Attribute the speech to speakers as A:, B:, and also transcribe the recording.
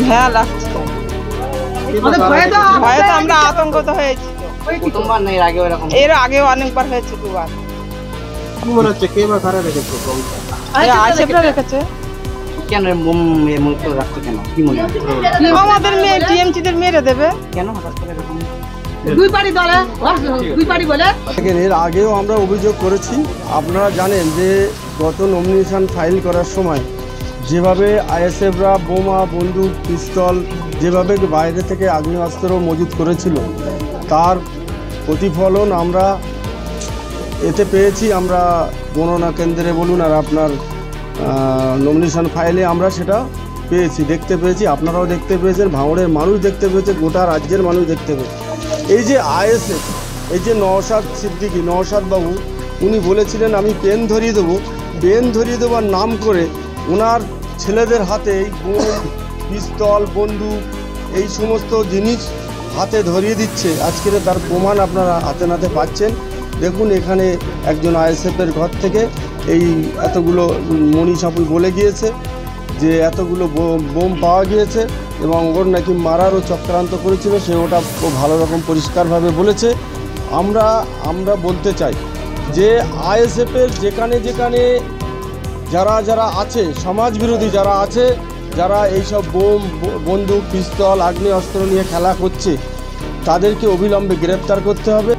A: হ্যাঁ লাগছে, ভয়ে তো আমরা আতঙ্কিত হয়েছি।
B: প্রথমবার না, এর আগে এরকম?
A: এর আগে অনেকবার হয়েছে, দুবার।
C: কি মনে হচ্ছে কে বা কারা রেখেছে?
A: আইসেফরা রেখেছে।
B: কেন বোম মুখে রাখতো কেন, কি মনে হয়?
A: আমাদের মেয়ে টিএমসিদের মেরে দেবে।
B: কেন হঠাৎ করে এরকম?
A: দুই পার্টি দলে, দুই পার্টি বলে।
D: এর আগেও আমরা অভিযোগ করেছি। আপনারা জানেন যে গত নমিনেশন ফাইল করার সময় যেভাবে আইএসএফরা বোমা, বন্দুক, পিস্তল যেভাবে বাইরে থেকে আগ্নেয়াস্ত্র মজুত করেছিল, তার প্রতিফলন আমরা এতে পেয়েছি। আমরা গণনা কেন্দ্রে বলুন আর আপনার নমিনেশন ফাইলে আমরা সেটা পেয়েছি, দেখতে পেয়েছি। আপনারাও দেখতে পেয়েছেন, ভাঙড়ের মানুষ দেখতে পেয়েছে, গোটা রাজ্যের মানুষ দেখতে পেয়েছে। এই যে আইএসএফ, এই যে নওশাদ সিদ্দিকী, নওশাদ বাবু, উনি বলেছিলেন আমি পেন ধরিয়ে দেবো। পেন ধরিয়ে দেওয়ার নাম করে ওনার ছেলেদের হাতে এই বোম, পিস্তল, বন্দুক এই সমস্ত জিনিস হাতে ধরিয়ে দিচ্ছে। আজকের তার প্রমাণ আপনারা হাতে নাতে পাচ্ছেন। দেখুন, এখানে একজন আইএসএফের ঘর থেকে এই এতগুলো মনীষাপুই বলে গিয়েছে যে এতগুলো বোম পাওয়া গিয়েছে এবং ওর নাকি মারারও চক্রান্ত করেছিল, সে ওটা ভালো রকম পরিষ্কারভাবে বলেছে। আমরা বলতে চাই যে আইএসএফের যেখানে যেখানে যারা আছে, সমাজবিরোধী যারা আছে, যারা এইসব বোম, বন্দুক, পিস্তল, আগ্নেয়াস্ত্র নিয়ে খেলা করছে, তাদেরকে অবিলম্বে গ্রেপ্তার করতে হবে।